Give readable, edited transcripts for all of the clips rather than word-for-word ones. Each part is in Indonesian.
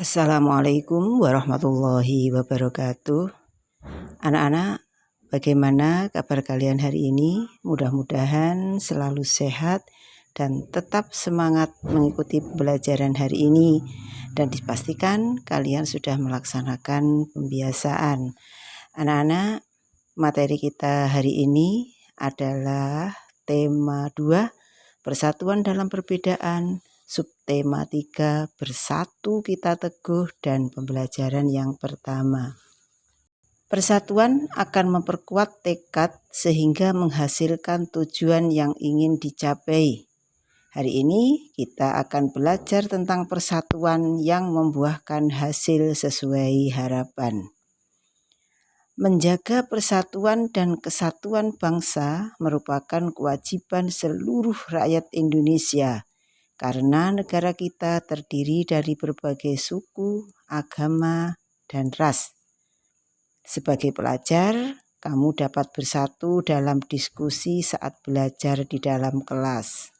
Assalamualaikum warahmatullahi wabarakatuh. Anak-anak, bagaimana kabar kalian hari ini? Mudah-mudahan selalu sehat dan tetap semangat mengikuti pembelajaran hari ini. Dan dipastikan kalian sudah melaksanakan pembiasaan. Anak-anak, materi kita hari ini adalah tema 2, persatuan dalam perbedaan. Subtema 3, bersatu kita teguh, dan pembelajaran yang pertama. Persatuan akan memperkuat tekad sehingga menghasilkan tujuan yang ingin dicapai. Hari ini kita akan belajar tentang persatuan yang membuahkan hasil sesuai harapan. Menjaga persatuan dan kesatuan bangsa merupakan kewajiban seluruh rakyat Indonesia. Karena negara kita terdiri dari berbagai suku, agama, dan ras. Sebagai pelajar, kamu dapat bersatu dalam diskusi saat belajar di dalam kelas.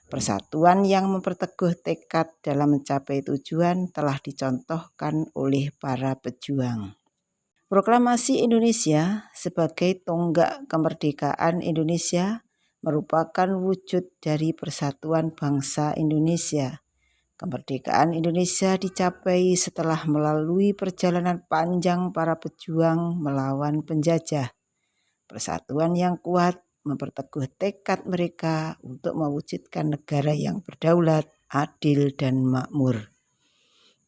Persatuan yang memperteguh tekad dalam mencapai tujuan telah dicontohkan oleh para pejuang. Proklamasi Indonesia sebagai tonggak kemerdekaan Indonesia merupakan wujud dari persatuan bangsa Indonesia. Kemerdekaan Indonesia dicapai setelah melalui perjalanan panjang para pejuang melawan penjajah. Persatuan yang kuat memperteguh tekad mereka untuk mewujudkan negara yang berdaulat, adil, dan makmur.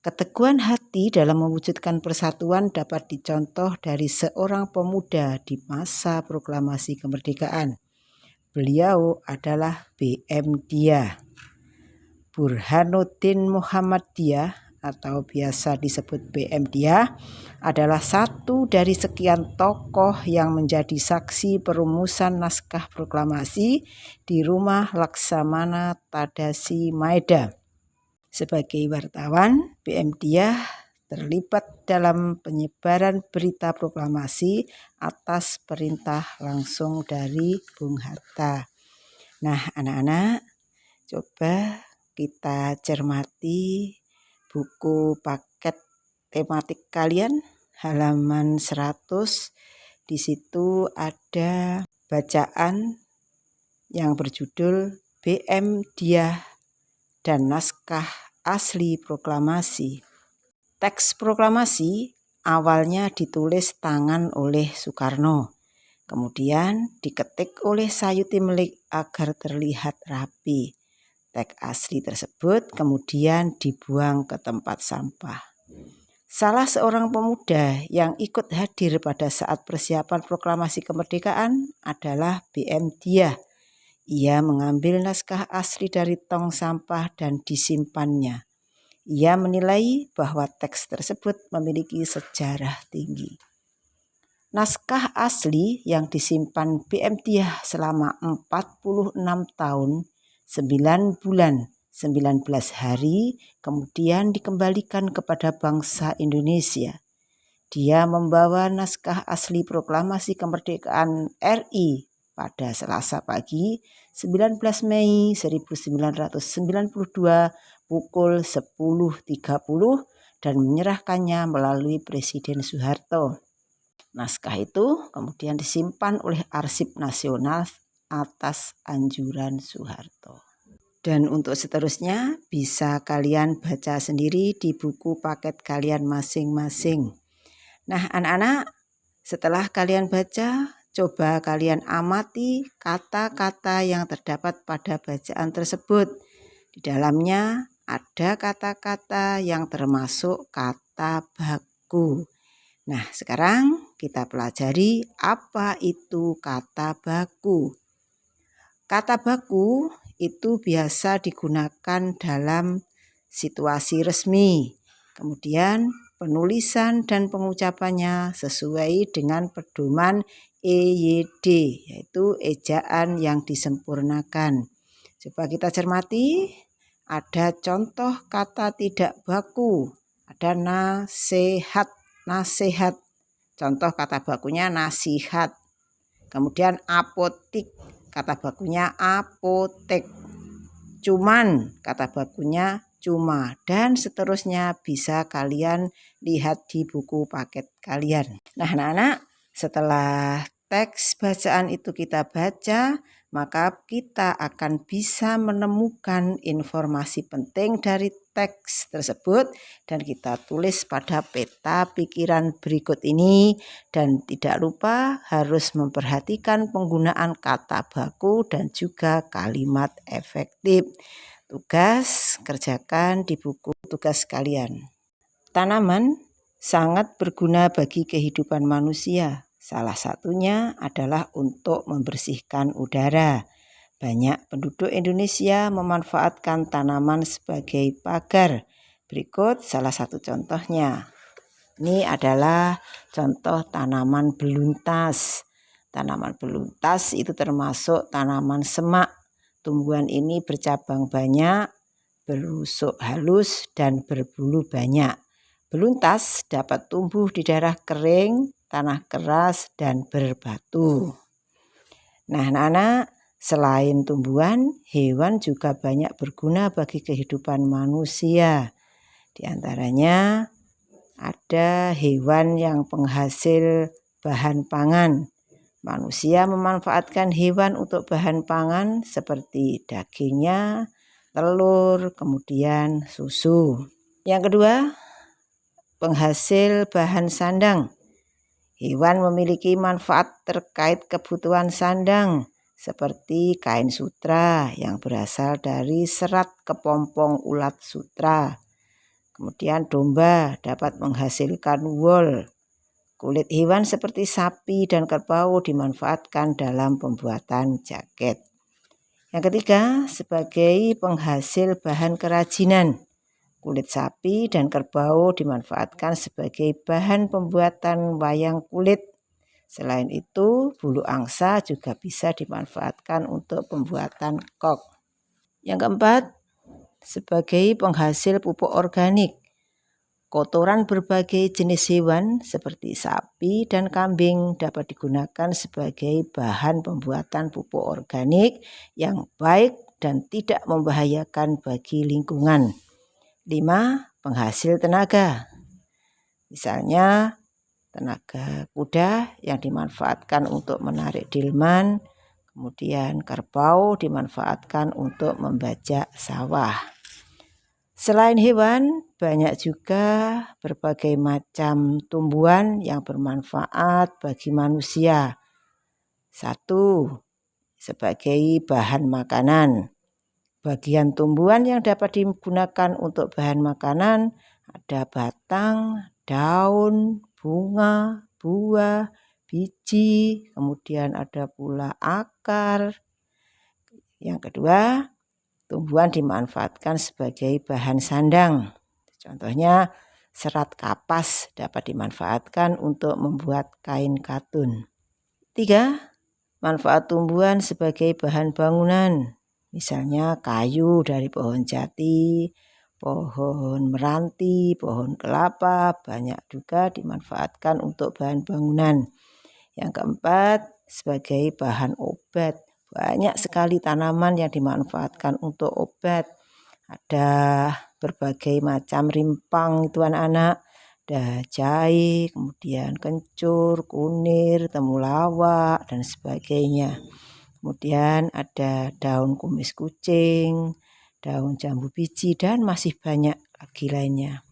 Keteguhan hati dalam mewujudkan persatuan dapat dicontoh dari seorang pemuda di masa proklamasi kemerdekaan. Beliau adalah BM Dyah. Burhanuddin Muhammad Dyah atau biasa disebut BM Dyah adalah satu dari sekian tokoh yang menjadi saksi perumusan naskah proklamasi di rumah Laksamana Tadasi Maeda. Sebagai wartawan, BM Dyah terlibat dalam penyebaran berita proklamasi atas perintah langsung dari Bung Hatta. Nah, anak-anak, coba kita cermati buku paket tematik kalian halaman 100. Di situ ada bacaan yang berjudul BM Dyah dan naskah asli proklamasi. Teks proklamasi awalnya ditulis tangan oleh Soekarno, kemudian diketik oleh Sayuti Melik agar terlihat rapi. Teks asli tersebut kemudian dibuang ke tempat sampah. Salah seorang pemuda yang ikut hadir pada saat persiapan proklamasi kemerdekaan adalah BM Dyah. Ia mengambil naskah asli dari tong sampah dan disimpannya. Ia menilai bahwa teks tersebut memiliki sejarah tinggi. Naskah asli yang disimpan BM Dyah selama 46 tahun, 9 bulan, 19 hari, kemudian dikembalikan kepada bangsa Indonesia. Dia membawa naskah asli proklamasi kemerdekaan RI pada Selasa pagi 19 Mei 1992 pukul 10.30 dan menyerahkannya melalui Presiden Soeharto. Naskah itu kemudian disimpan oleh Arsip Nasional atas anjuran Soeharto. Dan untuk seterusnya bisa kalian baca sendiri di buku paket kalian masing-masing. Nah, anak-anak, setelah kalian baca, coba kalian amati kata-kata yang terdapat pada bacaan tersebut. Di dalamnya ada kata-kata yang termasuk kata baku. Nah, sekarang kita pelajari apa itu kata baku. Kata baku itu biasa digunakan dalam situasi resmi. Kemudian penulisan dan pengucapannya sesuai dengan pedoman EYD, yaitu ejaan yang disempurnakan. Coba kita cermati, ada contoh kata tidak baku, ada nasihat, nasihat. Contoh kata bakunya nasihat. Kemudian apotik, kata bakunya apotek. Cuman, kata bakunya cuma, dan seterusnya bisa kalian lihat di buku paket kalian. Nah anak-anak, setelah teks bacaan itu kita baca, maka kita akan bisa menemukan informasi penting dari teks tersebut dan kita tulis pada peta pikiran berikut ini. Dan tidak lupa harus memperhatikan penggunaan kata baku dan juga kalimat efektif. Tugas kerjakan di buku tugas kalian. Tanaman sangat berguna bagi kehidupan manusia. Salah satunya adalah untuk membersihkan udara. Banyak penduduk Indonesia memanfaatkan tanaman sebagai pagar. Berikut salah satu contohnya. Ini adalah contoh tanaman beluntas. Tanaman beluntas itu termasuk tanaman semak. Tumbuhan ini bercabang banyak, berusuk halus, dan berbulu banyak. Beluntas dapat tumbuh di daerah kering, tanah keras, dan berbatu. Nah, anak-anak, selain tumbuhan, hewan juga banyak berguna bagi kehidupan manusia. Di antaranya ada hewan yang penghasil bahan pangan. Manusia memanfaatkan hewan untuk bahan pangan seperti dagingnya, telur, kemudian susu. Yang kedua, penghasil bahan sandang. Hewan memiliki manfaat terkait kebutuhan sandang seperti kain sutra yang berasal dari serat kepompong ulat sutra. Kemudian domba dapat menghasilkan wol. Kulit hewan seperti sapi dan kerbau dimanfaatkan dalam pembuatan jaket. Yang ketiga, sebagai penghasil bahan kerajinan. Kulit sapi dan kerbau dimanfaatkan sebagai bahan pembuatan wayang kulit. Selain itu, bulu angsa juga bisa dimanfaatkan untuk pembuatan kok. Yang keempat, sebagai penghasil pupuk organik. Kotoran berbagai jenis hewan seperti sapi dan kambing dapat digunakan sebagai bahan pembuatan pupuk organik yang baik dan tidak membahayakan bagi lingkungan. 5. Penghasil tenaga. Misalnya tenaga kuda yang dimanfaatkan untuk menarik delman, kemudian kerbau dimanfaatkan untuk membajak sawah. Selain hewan, banyak juga berbagai macam tumbuhan yang bermanfaat bagi manusia. 1. Sebagai bahan makanan. Bagian tumbuhan yang dapat digunakan untuk bahan makanan ada batang, daun, bunga, buah, biji, kemudian ada pula akar. Yang kedua, tumbuhan dimanfaatkan sebagai bahan sandang. Contohnya, serat kapas dapat dimanfaatkan untuk membuat kain katun. 3. Manfaat tumbuhan sebagai bahan bangunan. Misalnya kayu dari pohon jati, pohon meranti, pohon kelapa, banyak juga dimanfaatkan untuk bahan bangunan. Yang keempat, sebagai bahan obat. Banyak sekali tanaman yang dimanfaatkan untuk obat. Ada berbagai macam rimpang itu anak-anak. Ada jahe, kemudian kencur, kunir, temulawak, dan sebagainya. Kemudian ada daun kumis kucing, daun jambu biji, dan masih banyak lagi lainnya.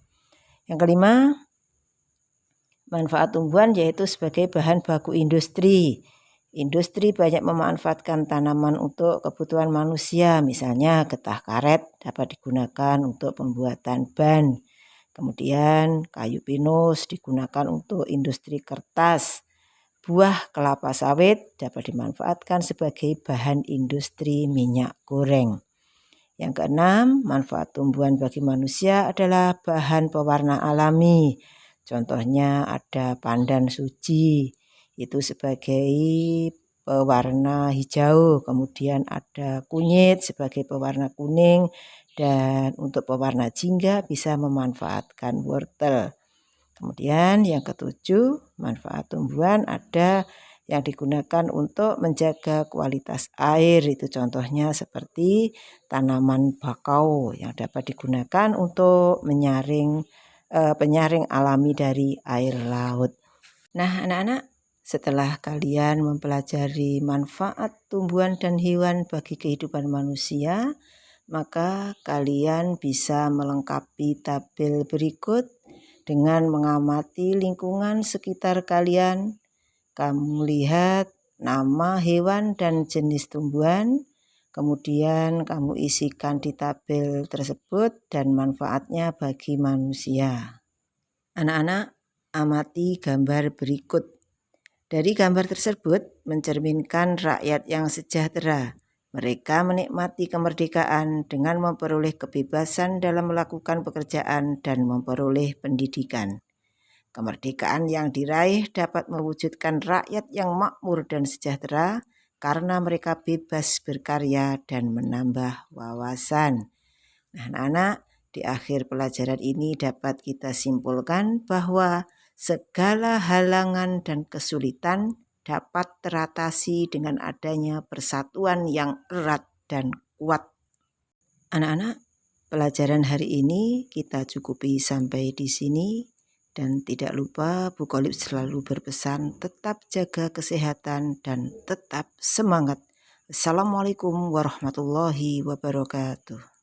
Yang kelima, manfaat tumbuhan yaitu sebagai bahan baku industri. Industri banyak memanfaatkan tanaman untuk kebutuhan manusia. Misalnya getah karet dapat digunakan untuk pembuatan ban. Kemudian kayu pinus digunakan untuk industri kertas. Buah kelapa sawit dapat dimanfaatkan sebagai bahan industri minyak goreng. Yang keenam, manfaat tumbuhan bagi manusia adalah bahan pewarna alami. Contohnya ada pandan suci, itu sebagai pewarna hijau. Kemudian ada kunyit sebagai pewarna kuning. Dan untuk pewarna jingga bisa memanfaatkan wortel. Kemudian yang ketujuh, manfaat tumbuhan ada yang digunakan untuk menjaga kualitas air. Itu contohnya seperti tanaman bakau yang dapat digunakan untuk penyaring alami dari air laut. Nah, anak-anak, setelah kalian mempelajari manfaat tumbuhan dan hewan bagi kehidupan manusia, maka kalian bisa melengkapi tabel berikut dengan mengamati lingkungan sekitar kalian. Kamu lihat nama hewan dan jenis tumbuhan, kemudian kamu isikan di tabel tersebut dan manfaatnya bagi manusia. Anak-anak, amati gambar berikut. Dari gambar tersebut mencerminkan rakyat yang sejahtera. Mereka menikmati kemerdekaan dengan memperoleh kebebasan dalam melakukan pekerjaan dan memperoleh pendidikan. Kemerdekaan yang diraih dapat mewujudkan rakyat yang makmur dan sejahtera karena mereka bebas berkarya dan menambah wawasan. Nah, anak-anak, di akhir pelajaran ini dapat kita simpulkan bahwa segala halangan dan kesulitan dapat teratasi dengan adanya persatuan yang erat dan kuat. Anak-anak, pelajaran hari ini kita cukupi sampai di sini. Dan tidak lupa Bu Kolib selalu berpesan tetap jaga kesehatan dan tetap semangat. Assalamualaikum warahmatullahi wabarakatuh.